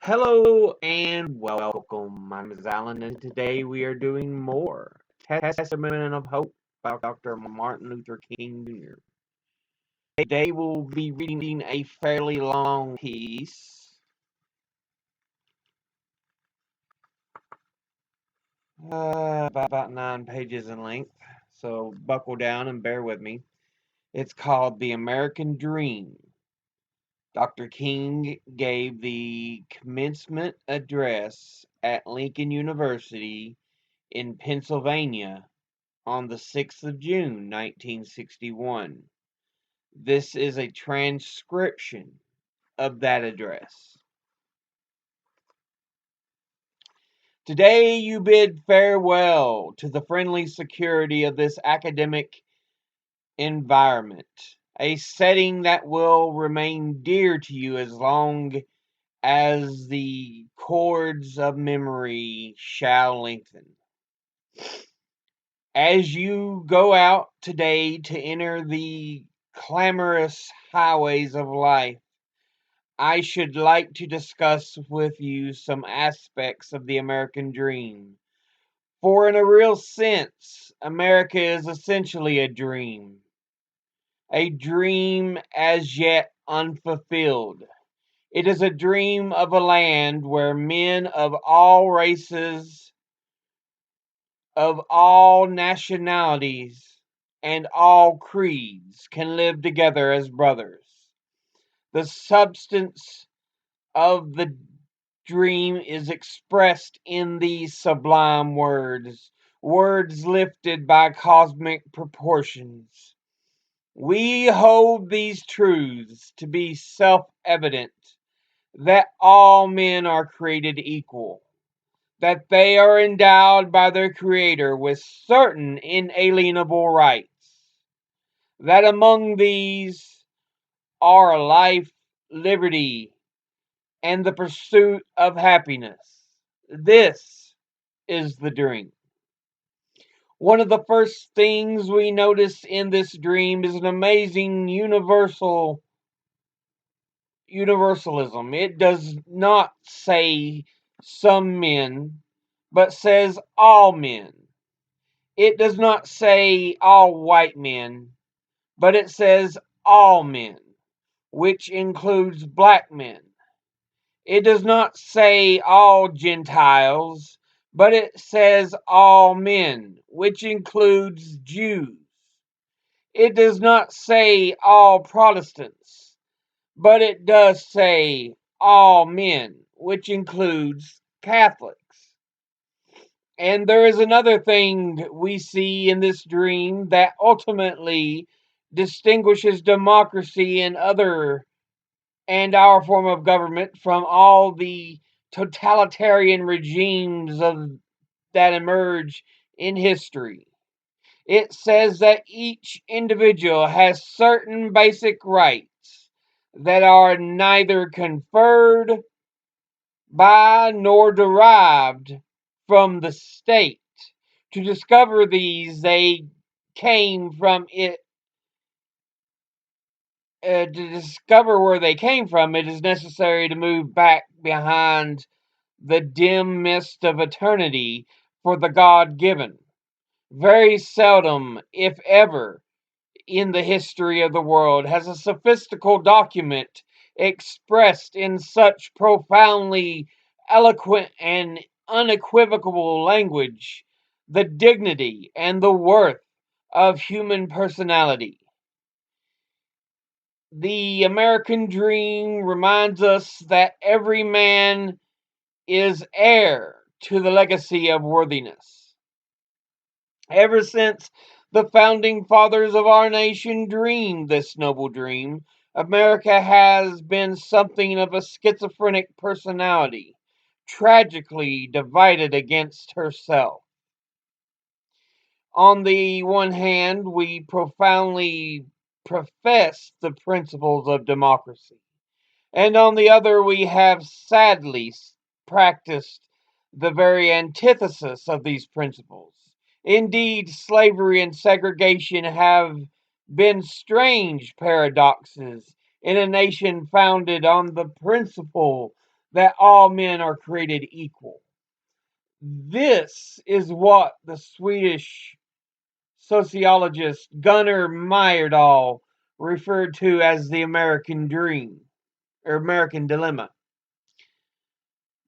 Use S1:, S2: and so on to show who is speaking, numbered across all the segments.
S1: Hello and welcome. My name is Alan, and today we are doing more Testament of Hope by Dr. Martin Luther King Jr. Today we'll be reading a fairly long piece, about 9 pages in length, so buckle down and bear with me. It's called The American Dream. Dr. King gave the commencement address at Lincoln University in Pennsylvania on the 6th of June, 1961. This is a transcription of that address. Today you bid farewell to the friendly security of this academic environment, a setting that will remain dear to you as long as the cords of memory shall lengthen. As you go out today to enter the clamorous highways of life, I should like to discuss with you some aspects of the American dream. For in a real sense, America is essentially a dream as yet unfulfilled. It is a dream of a land where men of all races, of all nationalities, and all creeds can live together as brothers. The substance of the dream is expressed in these sublime words, words lifted by cosmic proportions. We hold these truths to be self-evident, that all men are created equal, that they are endowed by their Creator with certain inalienable rights, that among these are life, liberty, and the pursuit of happiness. This is the dream. One of the first things we notice in this dream is an amazing universalism. It does not say some men, but says all men. It does not say all white men, but it says all men, which includes black men. It does not say all Gentiles, but it says all men, which includes Jews. It does not say all Protestants, but it does say all men, which includes Catholics. And there is another thing we see in this dream that ultimately distinguishes democracy and our form of government from all the totalitarian regimes that emerge in history. It says that each individual has certain basic rights that are neither conferred by nor derived from the state. To discover these, they came from it. To discover where they came from, it is necessary to move back behind the dim mist of eternity for the God-given. Very seldom, if ever, in the history of the world has a sophistical document expressed in such profoundly eloquent and unequivocal language the dignity and the worth of human personality. The American dream reminds us that every man is heir to the legacy of worthiness. Ever since the founding fathers of our nation dreamed this noble dream, America has been something of a schizophrenic personality, tragically divided against herself. On the one hand, we profoundly profess the principles of democracy, and on the other, we have sadly practiced the very antithesis of these principles. Indeed, slavery and segregation have been strange paradoxes in a nation founded on the that all men are created equal. This is what the Swedish sociologist Gunnar Myrdal referred to as the American dream or American dilemma.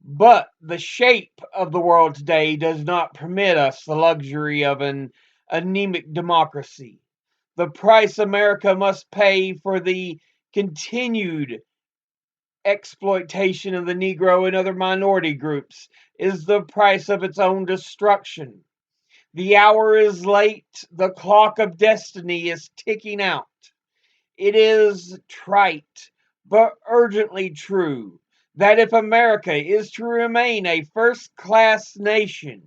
S1: But the shape of the world today does not permit us the luxury of an anemic democracy. The price America must pay for the continued exploitation of the Negro and other minority groups is the price of its own destruction. The hour is late, the clock of destiny is ticking out. It is trite, but urgently true, that if America is to remain a first class nation,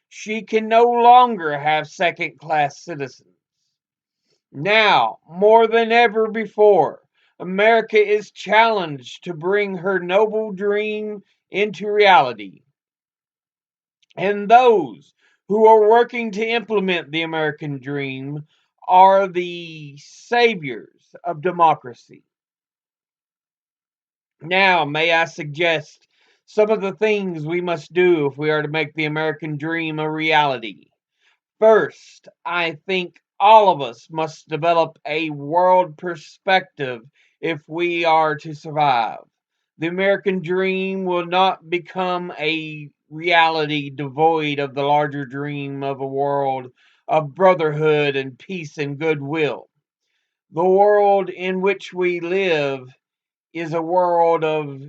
S1: she can no longer have second class citizens. Now, more than ever before, America is challenged to bring her noble dream into reality. And those who are working to implement the American dream are the saviors of democracy. Now, may I suggest some of the things we must do if we are to make the American dream a reality? First, I think all of us must develop a world perspective if we are to survive. The American dream will not become a reality devoid of the larger dream of a world of brotherhood and peace and goodwill. The world in which we live is a world of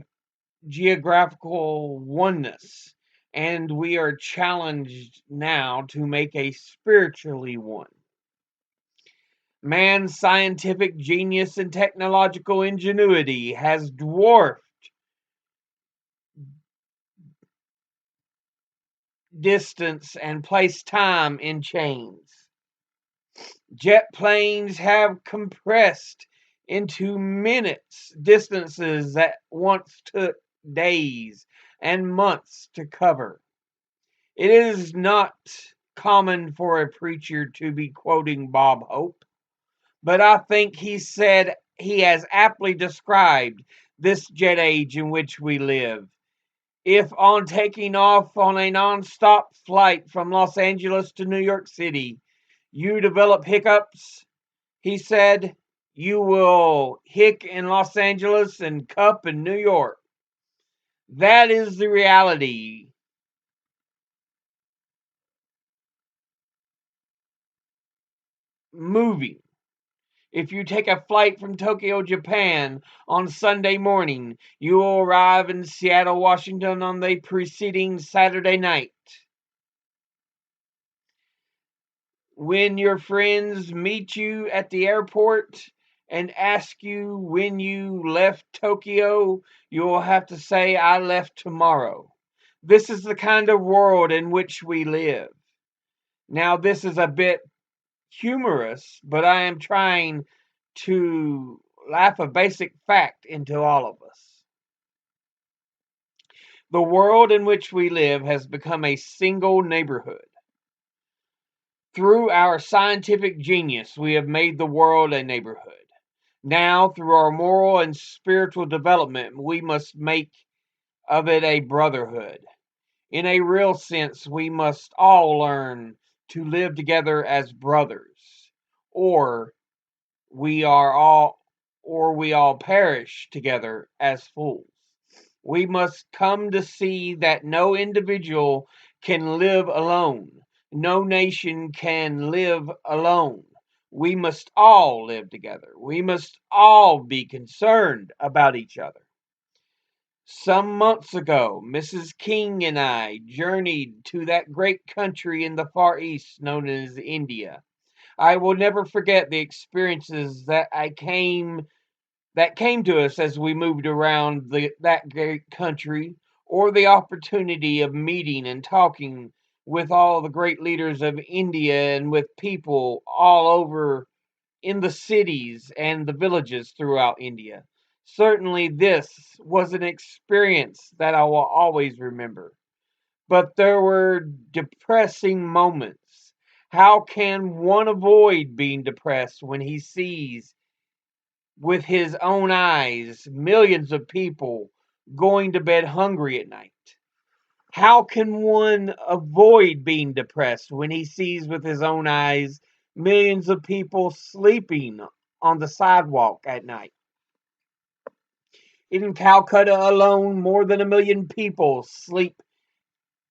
S1: geographical oneness, and we are challenged now to make a spiritually one. Man's scientific genius and technological ingenuity has dwarfed distance and placed time in chains. Jet planes have compressed into minutes distances that once took days and months to cover. It is not common for a preacher to be quoting Bob Hope, but I think he has aptly described this jet age in which we live. If on taking off on a non-stop flight from Los Angeles to New York City, you develop hiccups, he said, you will hic in Los Angeles and cup in New York. That is the reality. Moving. If you take a flight from Tokyo, Japan on Sunday morning, you will arrive in Seattle, Washington on the preceding Saturday night. When your friends meet you at the airport and ask you when you left Tokyo, you will have to say, I left tomorrow. This is the kind of world in which we live. Now, this is a bit humorous, but I am trying to laugh a basic fact into all of us. The world in which we live has become a single neighborhood. Through our scientific genius, we have made the world a neighborhood. Now, through our moral and spiritual development, we must make of it a brotherhood. In a real sense, we must all learn to live together as brothers, or we all perish together as fools. We must come to see that no individual can live alone. No nation can live alone. We must all live together. We must all be concerned about each other. Some months ago, Mrs. King and I journeyed to that great country in the Far East known as India. I will never forget the experiences that came to us as we moved around that great country, or the opportunity of meeting and talking with all the great leaders of India and with people all over in the cities and the villages throughout India. Certainly, this was an experience that I will always remember. But there were depressing moments. How can one avoid being depressed when he sees with his own eyes millions of people going to bed hungry at night? How can one avoid being depressed when he sees with his own eyes millions of people sleeping on the sidewalk at night? In Calcutta alone, more than 1 million people sleep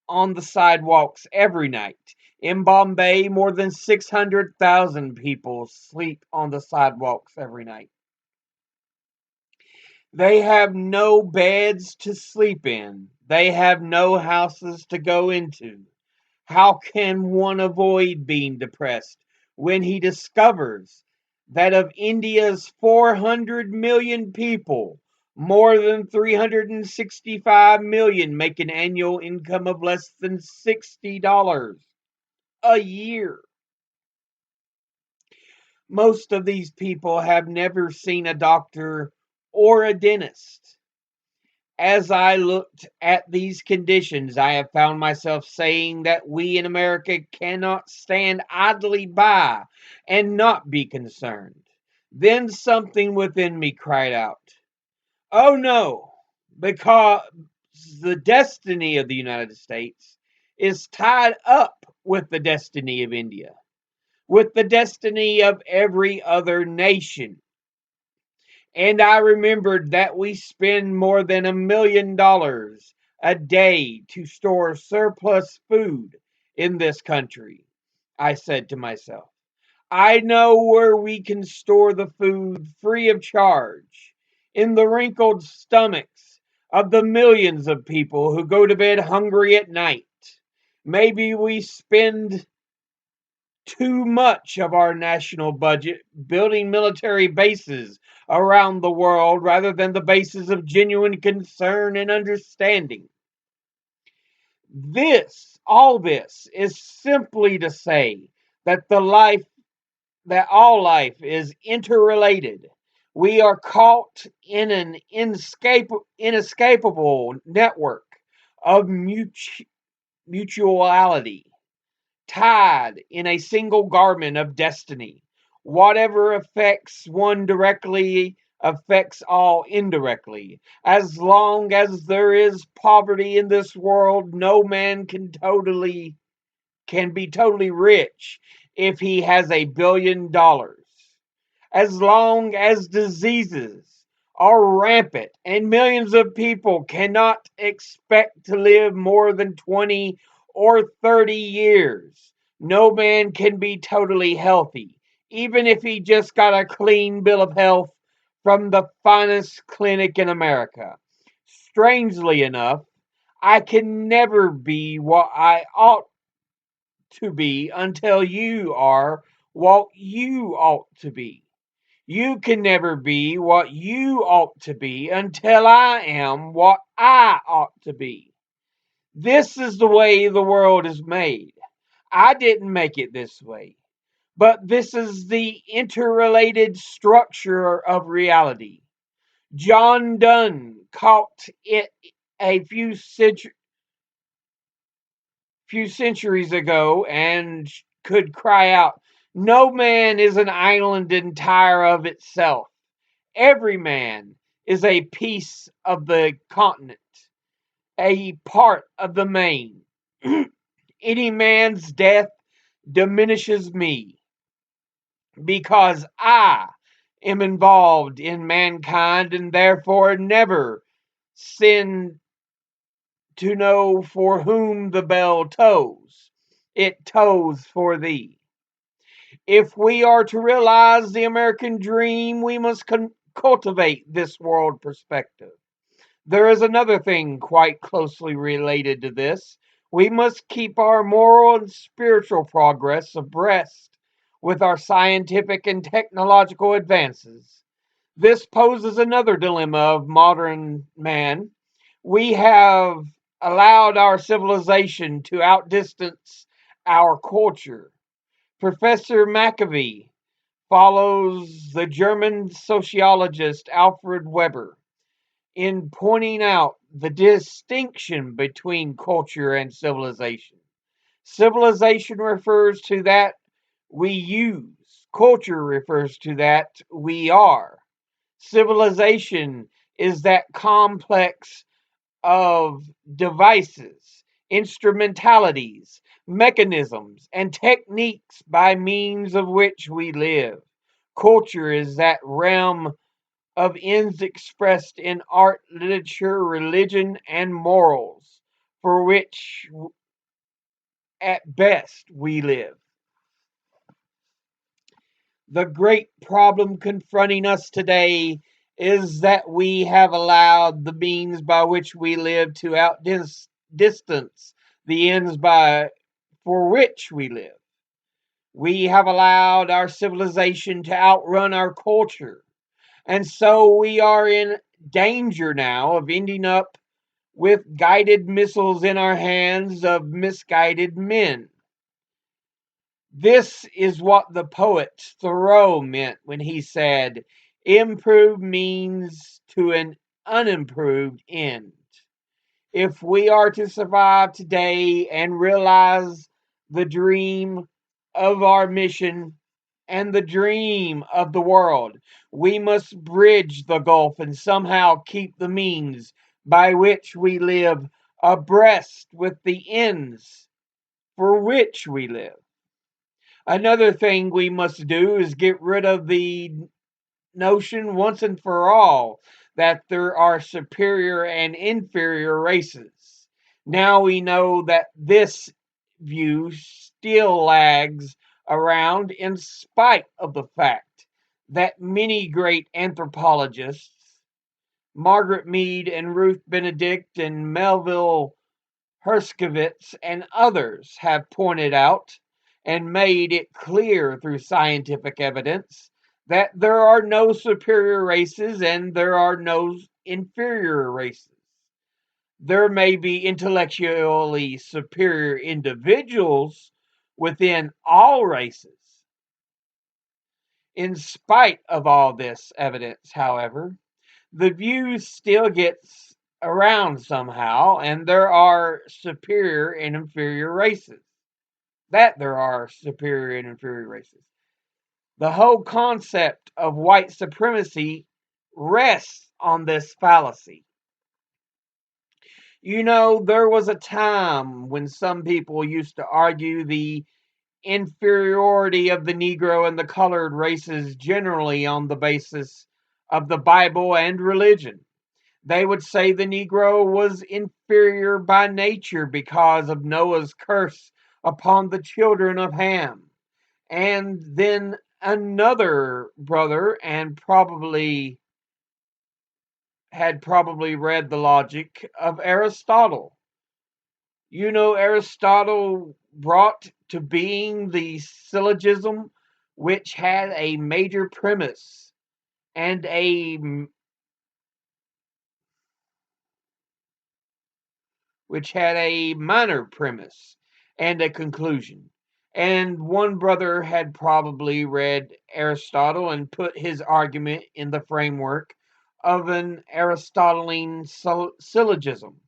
S1: on the sidewalks every night. In Bombay, more than 600,000 people sleep on the sidewalks every night. They have no beds to sleep in. They have no houses to go into. How can one avoid being depressed when he discovers that of India's 400 million people, more than 365 million make an annual income of less than $60 a year? Most of these people have never seen a doctor or a dentist. As I looked at these conditions, I have found myself saying that we in America cannot stand idly by and not be concerned. Then something within me cried out, "Oh no, because the destiny of the United States is tied up with the destiny of India, with the destiny of every other nation." And I remembered that we spend more than $1 million a day to store surplus food in this country. I said to myself, I know where we can store the food free of charge, in the wrinkled stomachs of the millions of people who go to bed hungry at night. Maybe we spend too much of our national budget building military bases around the world rather than the bases of genuine concern and understanding. All this is simply to say that all life is interrelated. We are caught in an inescapable network of mutuality, tied in a single garment of destiny. Whatever affects one directly affects all indirectly. As long as there is poverty in this world, no man can be totally rich if he has $1 billion. As long as diseases are rampant and millions of people cannot expect to live more than 20 or 30 years, no man can be totally healthy, even if he just got a clean bill of health from the finest clinic in America. Strangely enough, I can never be what I ought to be until you are what you ought to be. You can never be what you ought to be until I am what I ought to be. This is the way the world is made. I didn't make it this way, but this is the interrelated structure of reality. John Donne caught it a few centuries ago and could cry out, "No man is an island entire of itself. Every man is a piece of the continent, a part of the main. Any man's death diminishes me because I am involved in mankind and therefore never sin to know for whom the bell tolls. It tolls for thee." If we are to realize the American dream, we must cultivate this world perspective. There is another thing quite closely related to this. We must keep our moral and spiritual progress abreast with our scientific and technological advances. This poses another dilemma of modern man. We have allowed our civilization to outdistance our culture. Professor McAfee follows the German sociologist Alfred Weber in pointing out the distinction between culture and civilization. Civilization refers to that we use, culture refers to that we are. Civilization is that complex of devices, instrumentalities, mechanisms, and techniques by means of which we live. Culture is that realm of ends expressed in art, literature, religion, and morals, for which, at best, we live. The great problem confronting us today is that we have allowed the means by which we live to outdistance the ends by for which we live. We have allowed our civilization to outrun our culture, and so we are in danger now of ending up with guided missiles in our hands of misguided men. This is what the poet Thoreau meant when he said, "Improve means to an unimproved end." If we are to survive today and realize the dream of our mission and the dream of the world, we must bridge the gulf and somehow keep the means by which we live abreast with the ends for which we live. Another thing we must do is get rid of the notion once and for all that there are superior and inferior races. Now we know that this view still lags around in spite of the fact that many great anthropologists, Margaret Mead and Ruth Benedict and Melville Herskovitz and others have pointed out and made it clear through scientific evidence that there are no superior races and there are no inferior races. There may be intellectually superior individuals within all races. In spite of all this evidence, however, the view still gets around somehow, and there are superior and inferior races. That there are superior and inferior races. The whole concept of white supremacy rests on this fallacy. You know, there was a time when some people used to argue the inferiority of the Negro and the colored races generally on the basis of the Bible and religion. They would say the Negro was inferior by nature because of Noah's curse upon the children of Ham. And then another brother and probably read the logic of Aristotle. You know, Aristotle brought to being the syllogism, which had a major premise and a which had a minor premise and a conclusion. And one brother had probably read Aristotle and put his argument in the framework of an Aristotelian syllogism.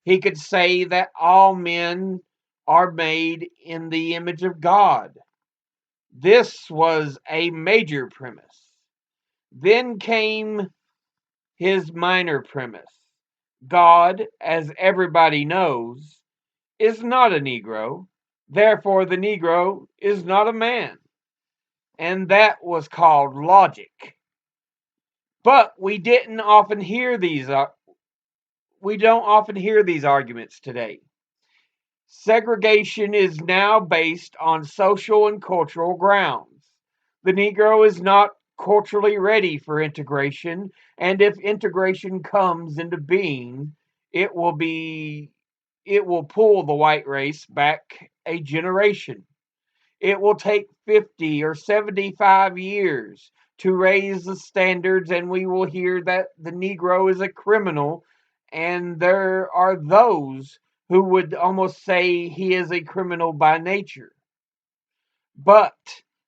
S1: He could say that all men are made in the image of God. This was a major premise. Then came his minor premise. God, as everybody knows, is not a Negro. Therefore, the Negro is not a man. And that was called logic. But we don't often hear these arguments today. Segregation is now based on social and cultural grounds. The Negro is not culturally ready for integration, and if integration comes into being, it will be it will pull the white race back a generation. It will take 50 or 75 years to raise the standards, and we will hear that the Negro is a criminal, and there are those who would almost say he is a criminal by nature. But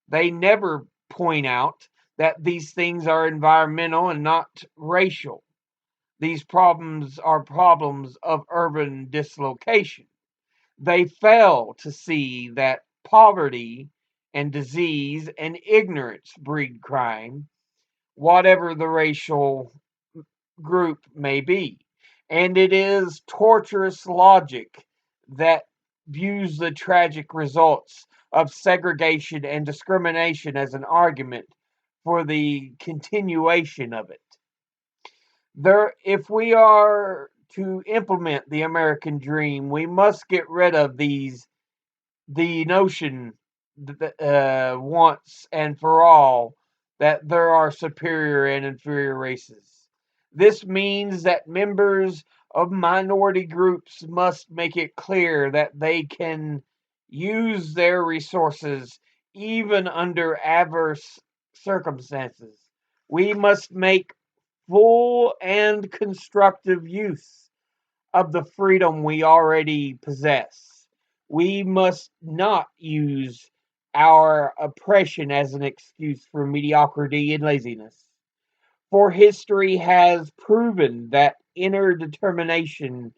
S1: they never point out that these things are environmental and not racial. These problems are problems of urban dislocation. They fail to see that poverty and disease and ignorance breed crime, whatever the racial group may be. And it is torturous logic that views the tragic results of segregation and discrimination as an argument for the continuation of it. If we are to implement the American dream, we must get rid of the notion that, once and for all, that there are superior and inferior races. This means that members of minority groups must make it clear that they can use their resources even under adverse circumstances. We must make full and constructive use of the freedom we already possess. We must not use our oppression as an excuse for mediocrity and laziness. For history has proven that inner determination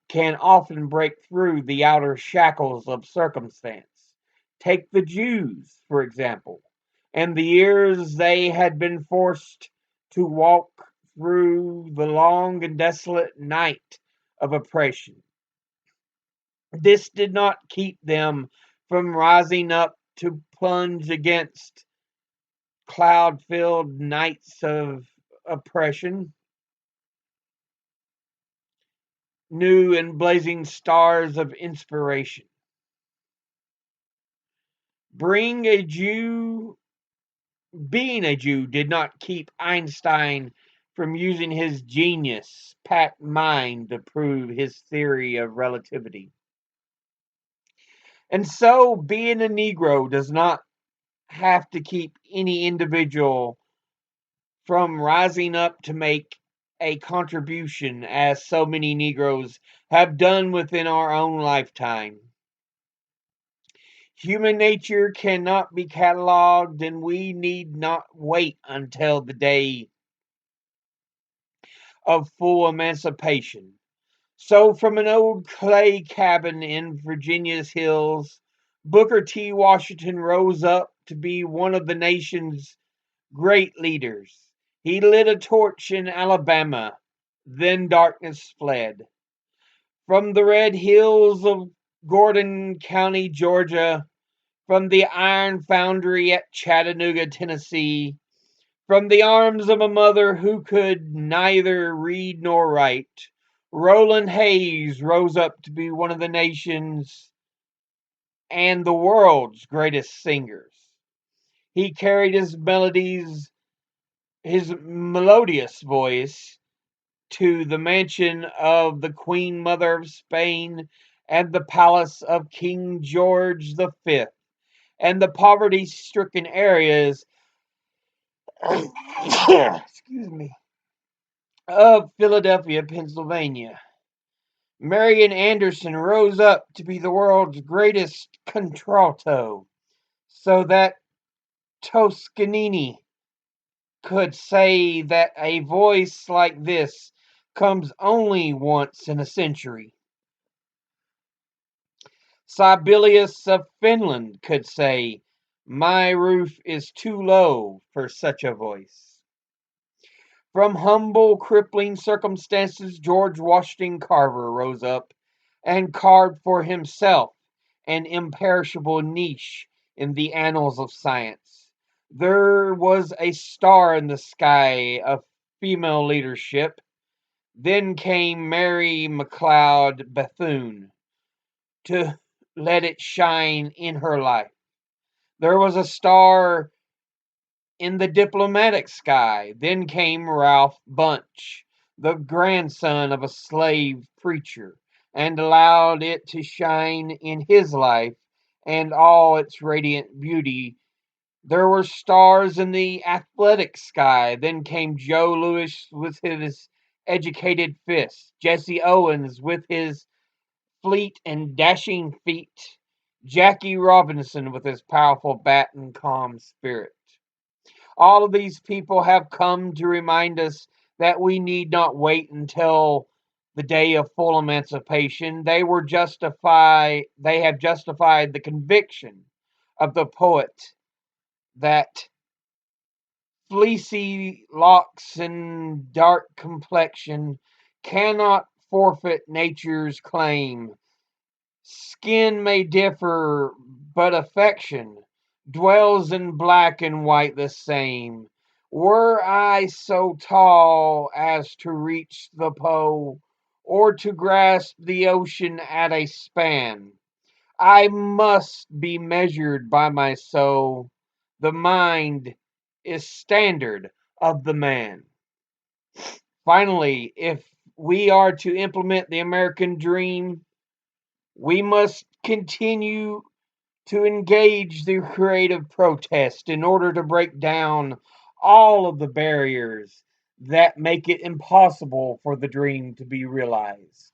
S1: can often break through the outer shackles of circumstance. Take the Jews, for example, and the years they had been forced to walk through the long and desolate night of oppression. This did not keep them from rising up to plunge against cloud filled nights of oppression, new and blazing stars of inspiration. Bring a Jew Being a Jew did not keep Einstein from using his genius packed mind to prove his theory of relativity. And so, being a Negro does not have to keep any individual from rising up to make a contribution, as so many Negroes have done within our own lifetime. Human nature cannot be cataloged, and we need not wait until the day of full emancipation. So, from an old clay cabin in Virginia's hills, Booker T. Washington rose up to be one of the nation's great leaders. He lit a torch in Alabama, then darkness fled. From the red hills of Gordon County, Georgia, from the iron foundry at Chattanooga, Tennessee, from the arms of a mother who could neither read nor write, Roland Hayes rose up to be one of the nation's and the world's greatest singers. He carried his melodious voice, to the mansion of the Queen Mother of Spain and the palace of King George V, and the poverty stricken areas excuse me, of Philadelphia, Pennsylvania. Marian Anderson rose up to be the world's greatest contralto, so that Toscanini could say that a voice like this comes only once in a century. Sibelius of Finland could say, "My roof is too low for such a voice." From humble, crippling circumstances, George Washington Carver rose up and carved for himself an imperishable niche in the annals of science. There was a star in the sky of female leadership. Then came Mary McLeod Bethune to let it shine in her life. There was a star in the diplomatic sky. Then came Ralph Bunche, the grandson of a slave preacher, and allowed it to shine in his life and all its radiant beauty. There were stars in the athletic sky. Then came Joe Louis with his educated fist, Jesse Owens with his fleet and dashing feet, Jackie Robinson with his powerful bat and calm spirit. All of these people have come to remind us that we need not wait until the day of full emancipation. They have justified the conviction of the poet that fleecy locks and dark complexion cannot forfeit nature's claim. Skin may differ, but affection dwells in black and white the same. Were I so tall as to reach the pole, or to grasp the ocean at a span, I must be measured by my soul. The mind is standard of the man. Finally, if we are to implement the American dream, we must continue to engage the creative protest in order to break down all of the barriers that make it impossible for the dream to be realized.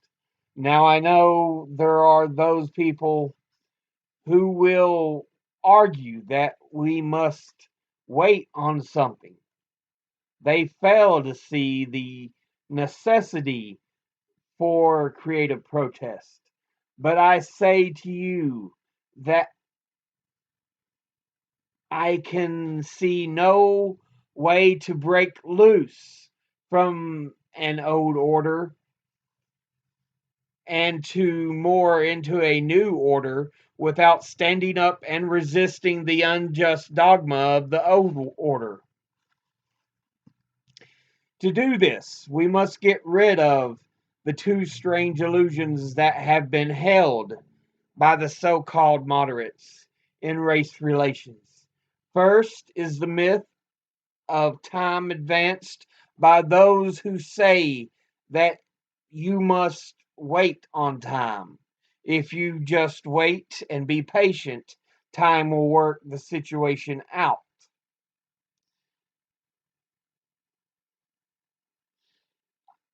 S1: Now, I know there are those people who will argue that we must wait on something. They fail to see the necessity for creative protest. But I say to you that I can see no way to break loose from an old order and to more into a new order without standing up and resisting the unjust dogma of the old order. To do this, we must get rid of the two strange illusions that have been held by the so called moderates in race relations. First is the myth of time advanced by those who say that you must wait on time. If you just wait and be patient, time will work the situation out.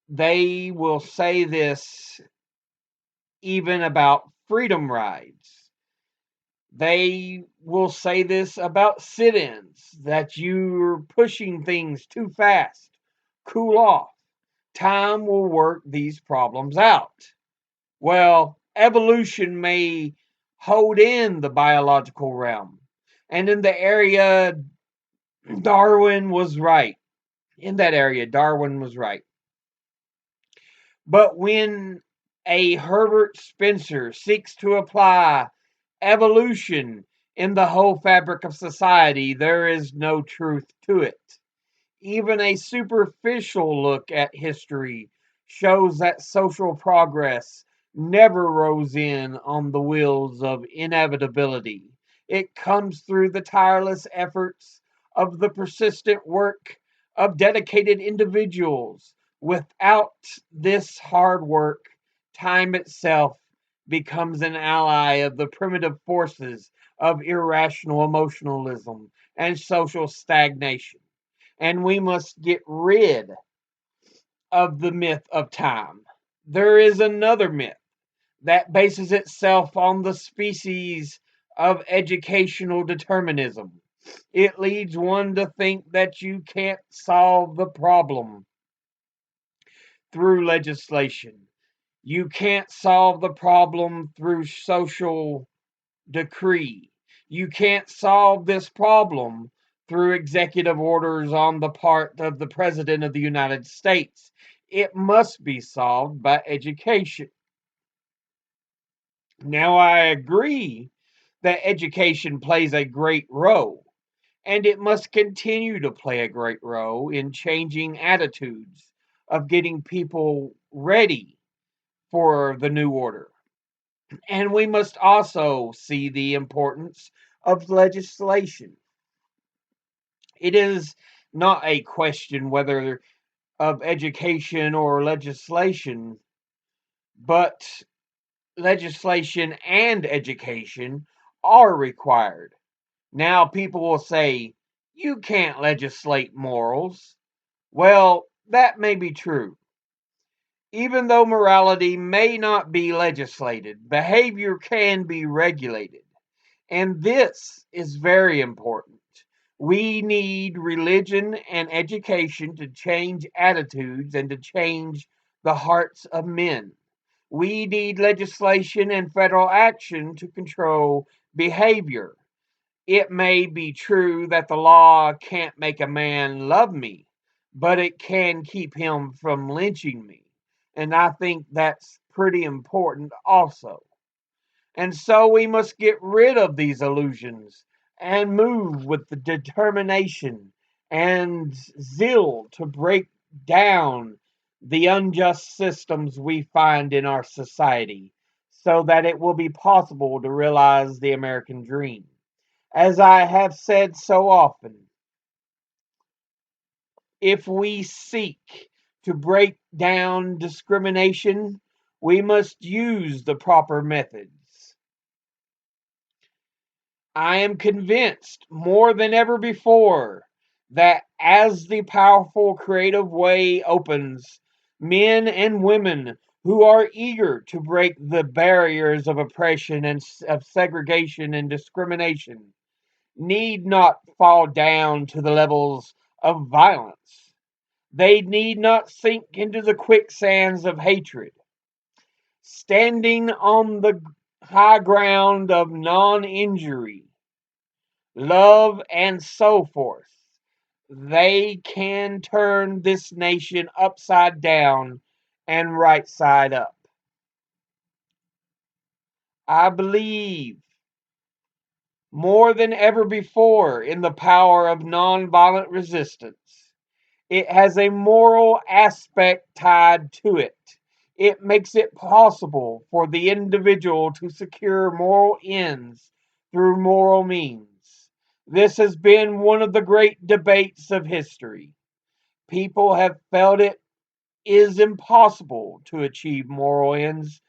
S1: They will say this even about freedom rides. They will say this about sit ins, that you're pushing things too fast. Cool off. Time will work these problems out. Well, evolution may hold in the biological realm. And in the area, Darwin was right. In that area, Darwin was right. But when a Herbert Spencer seeks to apply evolution in the whole fabric of society, there is no truth to it. Even a superficial look at history shows that social progress never rose in on the wheels of inevitability. It comes through the tireless efforts of the persistent work of dedicated individuals. Without this hard work, time itself becomes an ally of the primitive forces of irrational emotionalism and social stagnation. And we must get rid of the myth of time. There is another myth that bases itself on the species of educational determinism. It leads one to think that you can't solve the problem through legislation. You can't solve the problem through social decree. You can't solve this problem through executive orders on the part of the President of the United States. It must be solved by education. Now, I agree that education plays a great role, and it must continue to play a great role in changing attitudes of getting people ready for the new order. And we must also see the importance of legislation. It is not a question whether of education or legislation, but legislation and education are required. Now, people will say, you can't legislate morals. Well, that may be true. Even though morality may not be legislated, behavior can be regulated. And this is very important. We need religion and education to change attitudes and to change the hearts of men. We need legislation and federal action to control behavior. It may be true that the law can't make a man love me, but it can keep him from lynching me. And I think that's pretty important also. And so we must get rid of these illusions and move with the determination and zeal to break down the unjust systems we find in our society so that it will be possible to realize the American dream. As I have said so often, if we seek to break down discrimination, we must use the proper methods. I am convinced more than ever before that as the powerful creative way opens, men and women who are eager to break the barriers of oppression and of segregation and discrimination need not fall down to the levels of violence. They need not sink into the quicksands of hatred. Standing on the high ground of non injury, love, and so forth, they can turn this nation upside down and right side up. I believe more than ever before in the power of nonviolent resistance. It has a moral aspect tied to it. It makes it possible for the individual to secure moral ends through moral means. This has been one of the great debates of history. People have felt it is impossible to achieve moral ends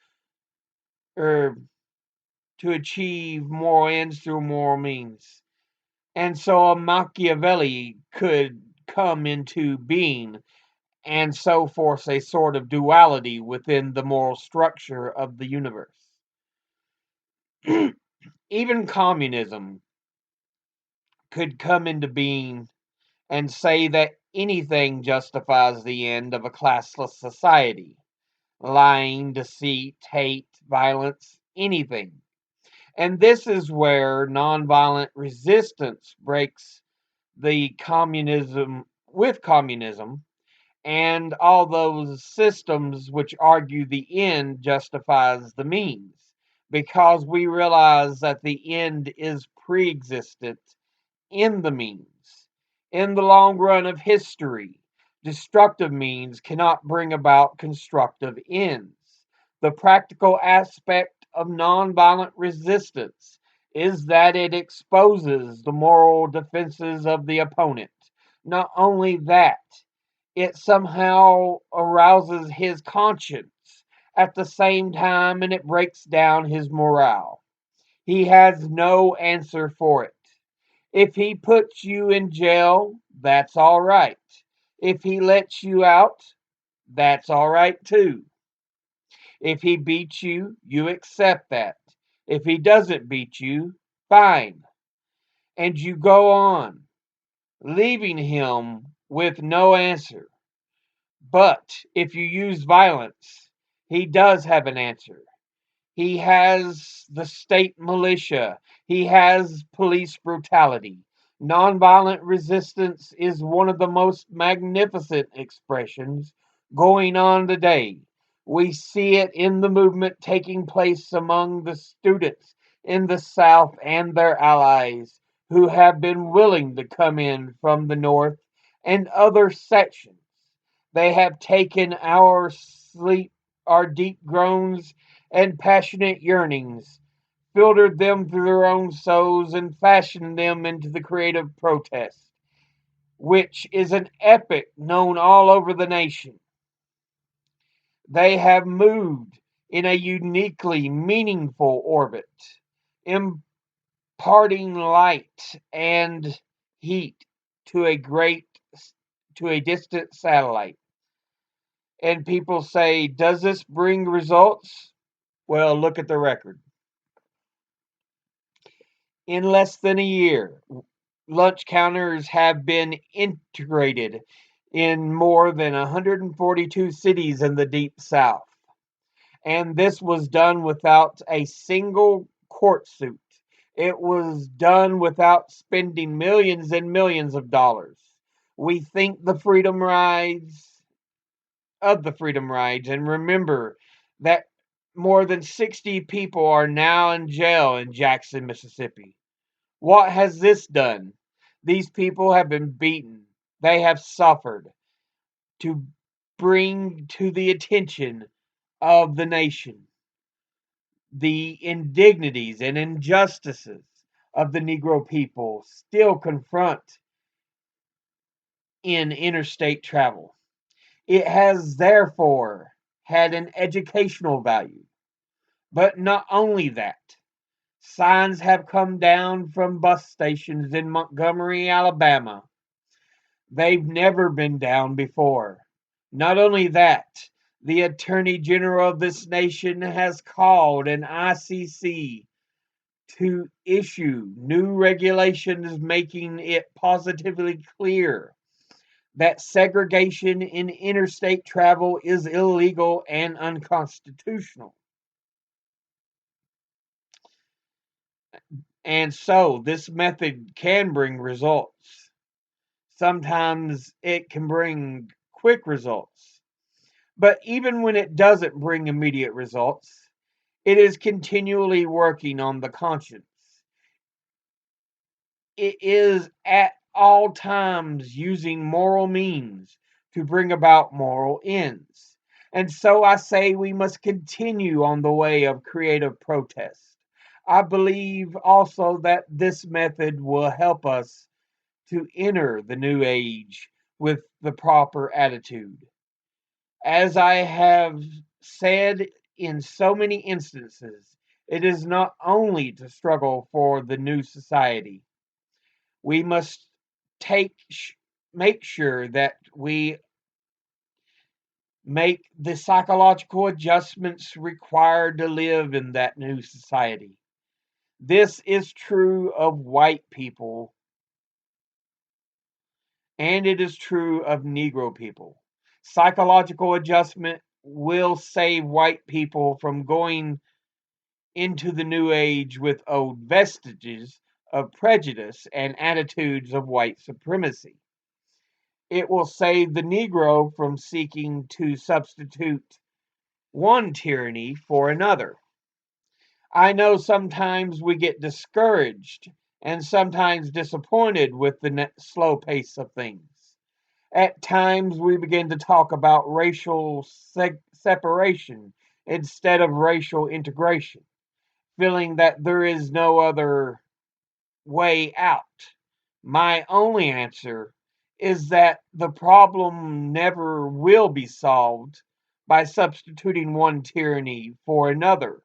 S1: or through moral means. And so a Machiavelli could come into being and so force a sort of duality within the moral structure of the universe. Even communism could come into being and say that anything justifies the end of a classless society. Lying, deceit, hate, violence, anything. And this is where nonviolent resistance breaks the communism and all those systems which argue the end justifies the means, because we realize that the end is pre existent in the means. In the long run of history, destructive means cannot bring about constructive ends. The practical aspect of nonviolent resistance is that it exposes the moral defenses of the opponent. Not only that, it somehow arouses his conscience at the same time and it breaks down his morale. He has no answer for it. If he puts you in jail, that's all right. If he lets you out, that's all right too. If he beats you, you accept that. If he doesn't beat you, fine. And you go on, leaving him with no answer. But if you use violence, he does have an answer. He has the state militia. He has police brutality. Nonviolent resistance is one of the most magnificent expressions going on today. We see it in the movement taking place among the students in the South and their allies who have been willing to come in from the North and other sections. They have taken our sleep, our deep groans, and passionate yearnings, filtered them through their own souls, and fashioned them into the creative protest, which is an epic known all over the nation. They have moved in a uniquely meaningful orbit, imparting light and heat to a distant satellite. And people say, does this bring results? Well, look at the record. In less than a year, lunch counters have been integrated in more than 142 cities in the Deep South. And this was done without a single court suit. It was done without spending millions and millions of dollars. We think the freedom rides of the freedom rides and remember that more than 60 people are now in jail in Jackson, Mississippi. What has this done? These people have been beaten. They have suffered to bring to the attention of the nation the indignities and injustices of the Negro people still confront in interstate travel. It has therefore had an educational value. But not only that, signs have come down from bus stations in Montgomery, Alabama. They've never been down before. Not only that, the Attorney General of this nation has called an ICC to issue new regulations making it positively clear that segregation in interstate travel is illegal and unconstitutional. And so this method can bring results. Sometimes it can bring quick results. But even when it doesn't bring immediate results, it is continually working on the conscience. It is at all times using moral means to bring about moral ends. And so I say we must continue on the way of creative protest. I believe also that this method will help us to enter the new age with the proper attitude. As I have said in so many instances, it is not only to struggle for the new society. We must take make sure that we make the psychological adjustments required to live in that new society. This is true of white people and it is true of Negro people. Psychological adjustment will save white people from going into the new age with old vestiges of prejudice and attitudes of white supremacy. It will save the Negro from seeking to substitute one tyranny for another. I know sometimes we get discouraged and sometimes disappointed with the slow pace of things. At times we begin to talk about racial separation instead of racial integration, feeling that there is no other way out. My only answer is that the problem never will be solved by substituting one tyranny for another.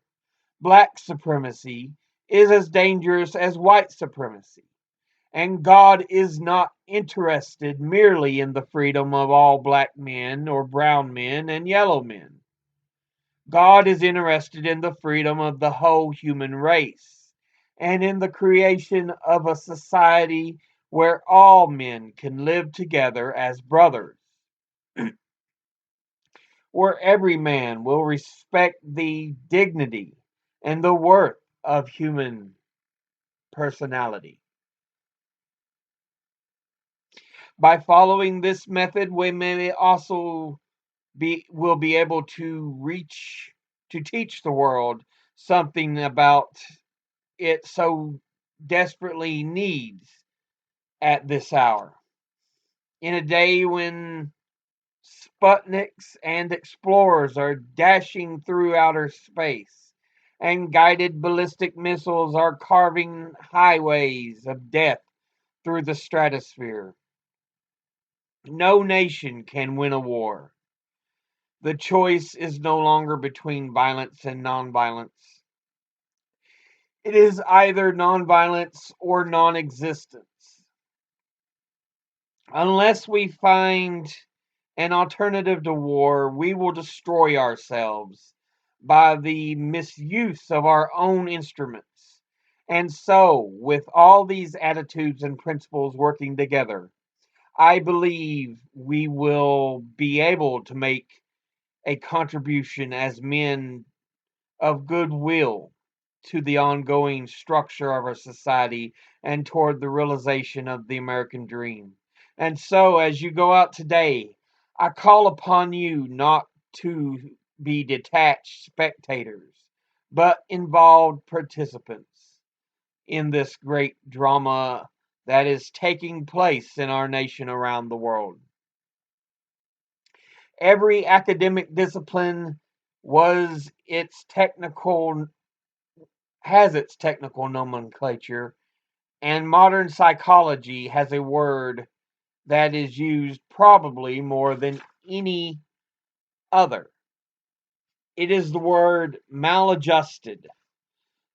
S1: Black supremacy is as dangerous as white supremacy, and God is not interested merely in the freedom of all black men or brown men and yellow men. God is interested in the freedom of the whole human race and in the creation of a society where all men can live together as brothers, where every man will respect the dignity and the worth of human personality. By following this method, we may also will be able to reach to teach the world something about it so desperately needs at this hour. In a day when Sputniks and explorers are dashing through outer space, and guided ballistic missiles are carving highways of death through the stratosphere. No nation can win a war. The choice is no longer between violence and nonviolence. It is either nonviolence or non-existence. Unless we find an alternative to war, we will destroy ourselves by the misuse of our own instruments. And so, with all these attitudes and principles working together, I believe we will be able to make a contribution as men of goodwill to the ongoing structure of our society and toward the realization of the American dream. And so, as you go out today, I call upon you not to be detached spectators, but involved participants in this great drama that is taking place in our nation around the world. Every academic discipline was its technical has its technical nomenclature, and modern psychology has a word that is used probably more than any other. It is the word maladjusted.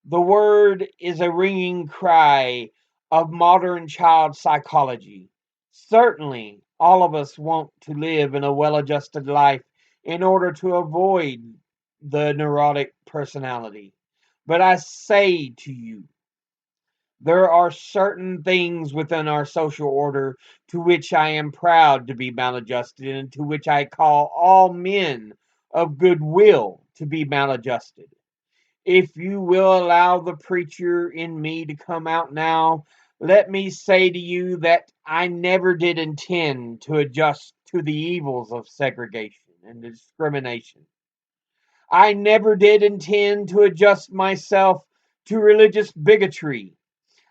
S1: The word is a ringing cry of modern child psychology. Certainly, all of us want to live in a well adjusted life in order to avoid the neurotic personality. But I say to you, there are certain things within our social order to which I am proud to be maladjusted and to which I call all men of goodwill to be maladjusted. If you will allow the preacher in me to come out now, let me say to you that I never did intend to adjust to the evils of segregation and discrimination. I never did intend to adjust myself to religious bigotry.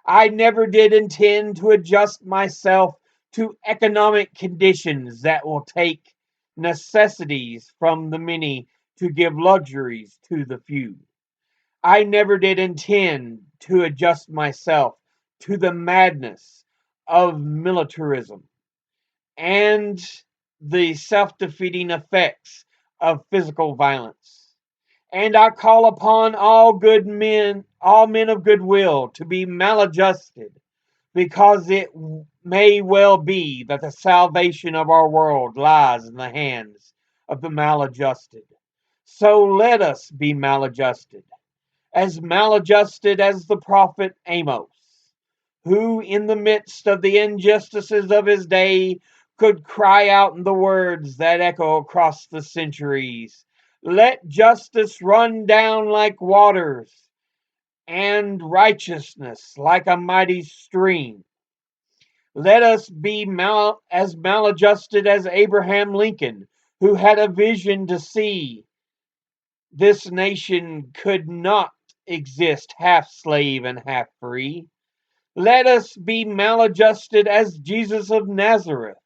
S1: I never did intend to adjust myself to economic conditions that will take necessities from the many to give luxuries to the few. I never did intend to adjust myself to the madness of militarism and the self defeating effects of physical violence. And I call upon all men of goodwill, to be maladjusted, because it may well be that the salvation of our world lies in the hands of the maladjusted. So let us be maladjusted as the prophet Amos, who, in the midst of the injustices of his day, could cry out in the words that echo across the centuries, "Let justice run down like waters, and righteousness like a mighty stream." Let us be as maladjusted as Abraham Lincoln, who had a vision to see this nation could not exist half slave and half free. Let us be maladjusted as Jesus of Nazareth,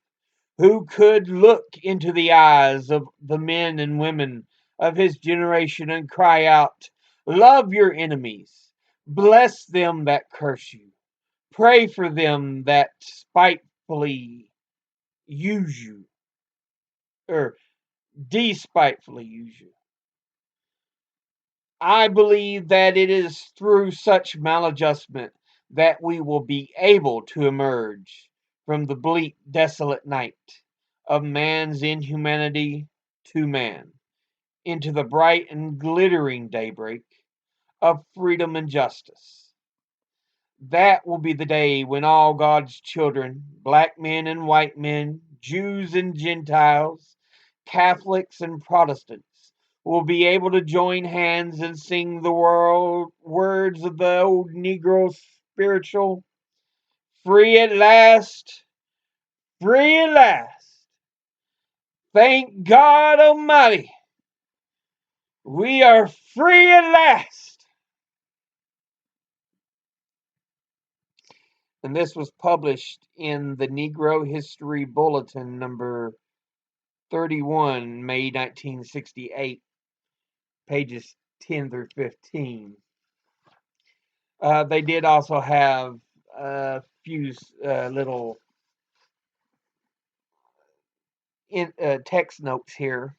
S1: who could look into the eyes of the men and women of his generation and cry out, "Love your enemies, bless them that curse you, pray for them that spitefully use you, or despitefully use you." I believe that it is through such maladjustment that we will be able to emerge from the bleak, desolate night of man's inhumanity to man into the bright and glittering daybreak of freedom and justice. That will be the day when all God's children, black men and white men, Jews and Gentiles, Catholics and Protestants, will be able to join hands and sing the words of the old Negro spiritual, "Free at last, free at last. Thank God Almighty, we are free at last." And this was published in the Negro History Bulletin number 31, May 1968, pages 10 through 15. They did also have a few little text notes here.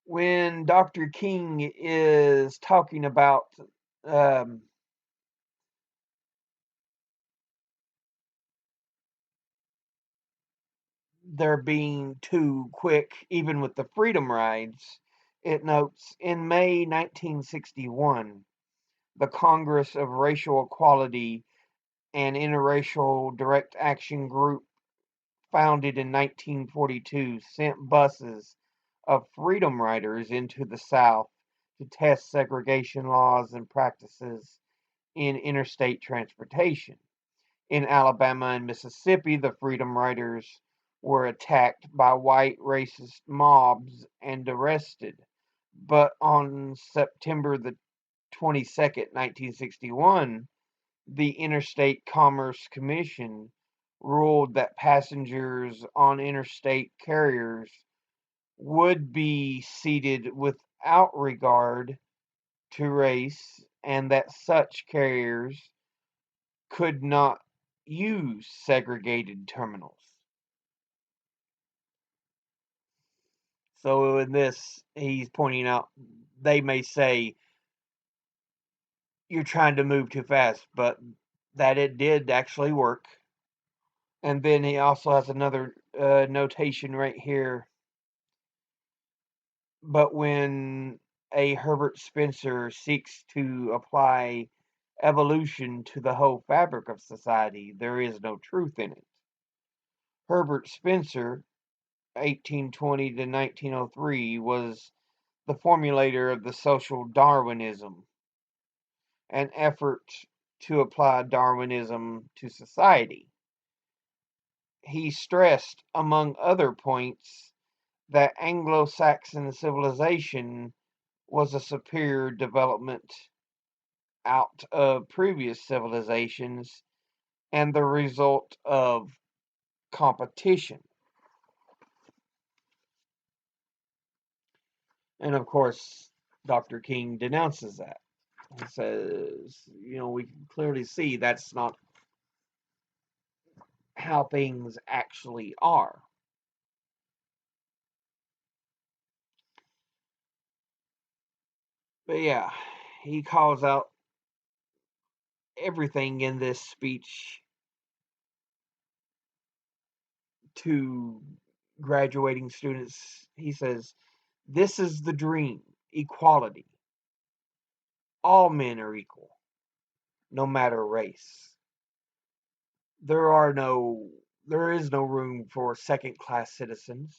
S1: When Dr. King is talking about um, there being too quick, even with the freedom rides, it notes, in May 1961, the Congress of Racial Equality and Interracial Direct Action Group, founded in 1942, sent buses of freedom riders into the South to test segregation laws and practices in interstate transportation. In Alabama and Mississippi, the Freedom Riders were attacked by white racist mobs and arrested. But on September the 22nd, 1961, the Interstate Commerce Commission ruled that passengers on interstate carriers would be seated without regard to race, and that such carriers could not use segregated terminals. So in this, he's pointing out they may say you're trying to move too fast, but that it did actually work. And then he also has another notation right here. But when a Herbert Spencer seeks to apply evolution to the whole fabric of society, there is no truth in it. Herbert Spencer, 1820 to 1903, was the formulator of the social Darwinism, an effort to apply Darwinism to society. He stressed, among other points, that Anglo-Saxon civilization was a superior development out of previous civilizations and the result of competition. And of course, Dr. King denounces that. He says, we can clearly see that's not how things actually are. But yeah, he calls out everything in this speech to graduating students. He says, this is the dream, equality. All men are equal, no matter race. There is no room for second-class citizens.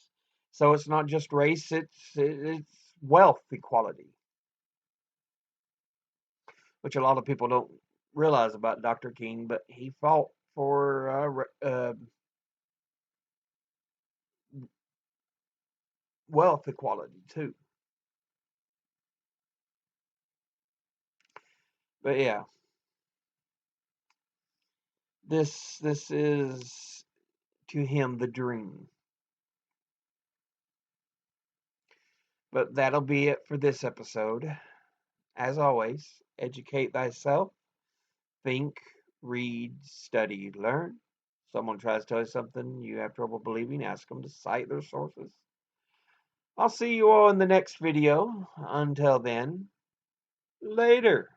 S1: So it's not just race, it's wealth equality, which a lot of people don't realize about Dr. King, but he fought for wealth equality too. But yeah, this is to him the dream. But that'll be it for this episode. As always, educate thyself, think, read, study, learn. Someone tries to tell you something you have trouble believing, ask them to cite their sources. I'll see you all in the next video. Until then, later.